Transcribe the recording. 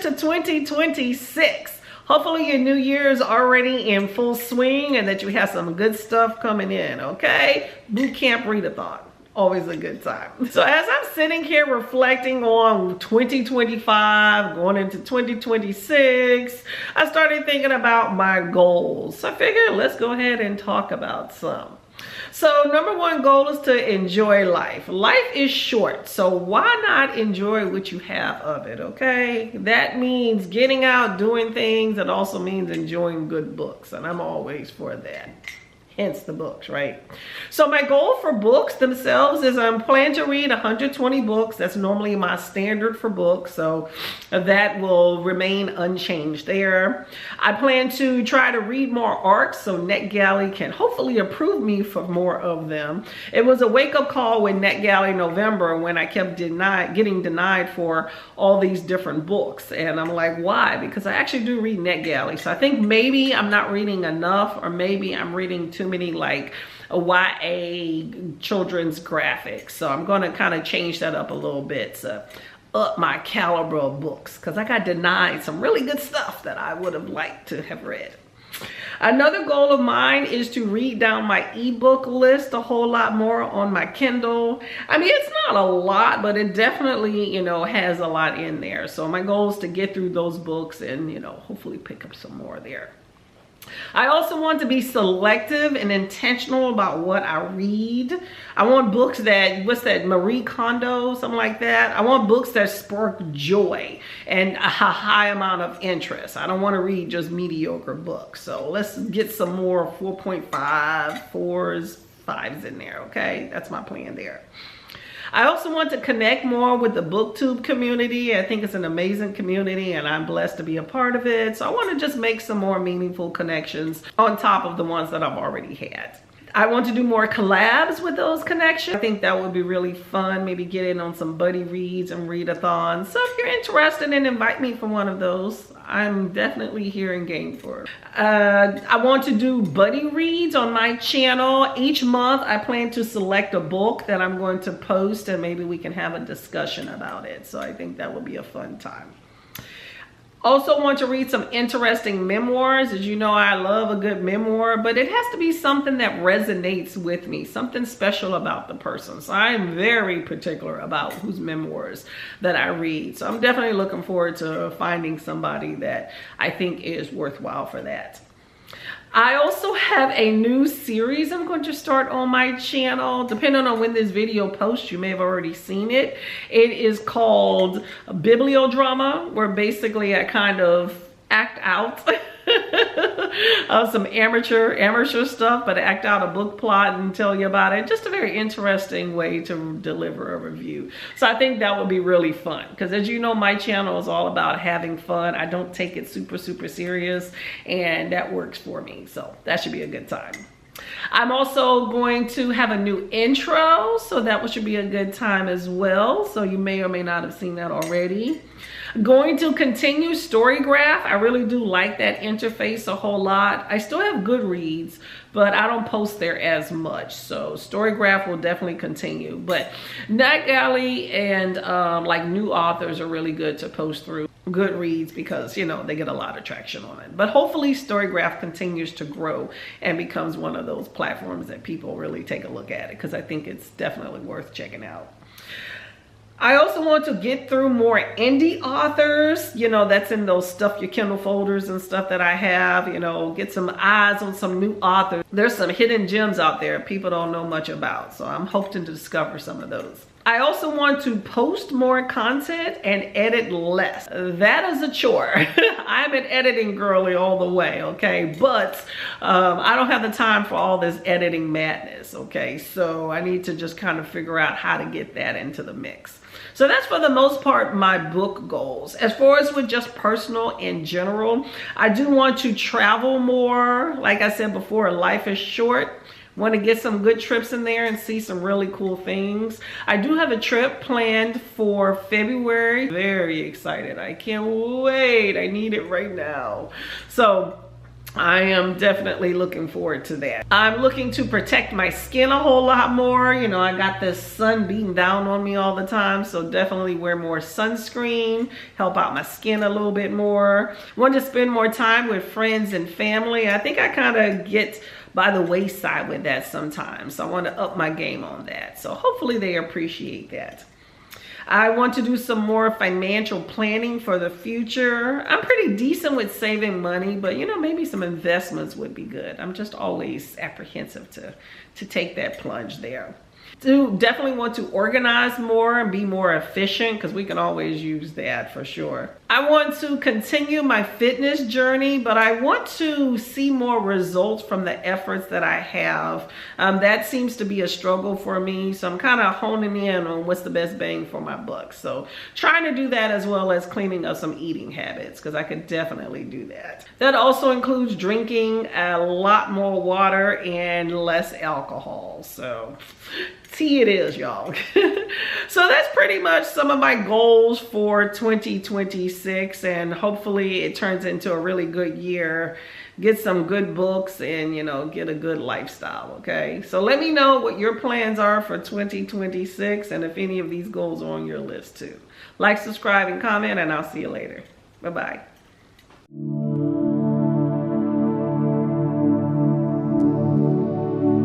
to 2026. Hopefully your new year is already in full swing and that you have some good stuff coming in, okay? Boot camp readathon. Always a good time. So as I'm sitting here reflecting on 2025, going into 2026, I started thinking about my goals. So I figured let's go ahead and talk about some. So number one goal is to enjoy life. Life is short, so why not enjoy what you have of it, okay? That means getting out, doing things. It also means enjoying good books, and I'm always for that. Hence the books, right? So my goal for books themselves is I'm planning to read 120 books. That's normally my standard for books, so that will remain unchanged there. I plan to try to read more art so NetGalley can hopefully approve me for more of them. It was a wake-up call with NetGalley November when I kept getting denied for all these different books, and I'm like, why? Because I actually do read NetGalley, so I think maybe I'm not reading enough, or maybe I'm reading too many like a YA children's graphics. So I'm going to kind of change that up a little bit to up my caliber of books, because I got denied some really good stuff that I would have liked to have read. Another goal of mine is to read down my ebook list a whole lot more on my Kindle. I mean, it's not a lot, but it definitely, you know, has a lot in there. So my goal is to get through those books and, you know, hopefully pick up some more there. I also want to be selective and intentional about what I read. I want books that, what's that, Marie Kondo, something like that. I want books that spark joy and a high amount of interest. I don't want to read just mediocre books. So let's get some more 4.5, 4s, 5s in there, okay? That's my plan there. I also want to connect more with the BookTube community. I think it's an amazing community and I'm blessed to be a part of it. So I want to just make some more meaningful connections on top of the ones that I've already had. I want to do more collabs with those connections. I think that would be really fun. Maybe get in on some buddy reads and readathons. So if you're interested and invite me for one of those, I'm definitely here and game for it. I want to do buddy reads on my channel. Each month I plan to select a book that I'm going to post and maybe we can have a discussion about it. So I think that would be a fun time. Also want to read some interesting memoirs. As you know, I love a good memoir, but it has to be something that resonates with me, something special about the person. So I am very particular about whose memoirs that I read. So I'm definitely looking forward to finding somebody that I think is worthwhile for that. I also have a new series I'm going to start on my channel. Depending on when this video posts, you may have already seen it. It is called Bibliodrama, where basically I kind of act out some amateur stuff, but act out a book plot and tell you about it. Just a very interesting way to deliver a review. So I think that would be really fun, because as you know, my channel is all about having fun. I don't take it super serious, and that works for me. So that should be a good time. I'm also going to have a new intro, so that should be a good time as well. So you may or may not have seen that already. Going to continue Storygraph. I really do like that interface a whole lot. I still have Goodreads, but I don't post there as much. So Storygraph will definitely continue. But NetGalley and like new authors are really good to post through Goodreads because, you know, they get a lot of traction on it. But hopefully Storygraph continues to grow and becomes one of those platforms that people really take a look at it, because I think it's definitely worth checking out. I also want to get through more indie authors, you know, that's in those Stuff Your Kindle folders and stuff that I have, you know, get some eyes on some new authors. There's some hidden gems out there people don't know much about, so I'm hoping to discover some of those. I also want to post more content and edit less. That is a chore. I'm an editing girly all the way, okay? But I don't have the time for all this editing madness, okay? So I need to just kind of figure out how to get that into the mix. So that's for the most part my book goals. As far as with just personal in general, I do want to travel more. Like I said before, life is short. Want to get some good trips in there and see some really cool things. I do have a trip planned for February. Very excited. I can't wait. I need it right now. So I am definitely looking forward to that. I'm looking to protect my skin a whole lot more. You know, I got this sun beating down on me all the time, so definitely wear more sunscreen, help out my skin a little bit more. Want to spend more time with friends and family. I think I kind of get by the wayside with that sometimes, so I want to up my game on that. So hopefully they appreciate that. I want to do some more financial planning for the future. I'm pretty decent with saving money, but you know, maybe some investments would be good. I'm just always apprehensive to take that plunge there. Do definitely want to organize more and be more efficient, because we can always use that for sure. I want to continue my fitness journey, but I want to see more results from the efforts that I have. That seems to be a struggle for me, so I'm kind of honing in on what's the best bang for my buck. So trying to do that, as well as cleaning up some eating habits, because I could definitely do that. That also includes drinking a lot more water and less alcohol. So tea it is, y'all. So that's pretty much some of my goals for 2026, and hopefully it turns into a really good year. Get some good books and, you know, get a good lifestyle, okay? So let me know what your plans are for 2026, and if any of these goals are on your list too. Like, subscribe, and comment, and I'll see you later. Bye-bye.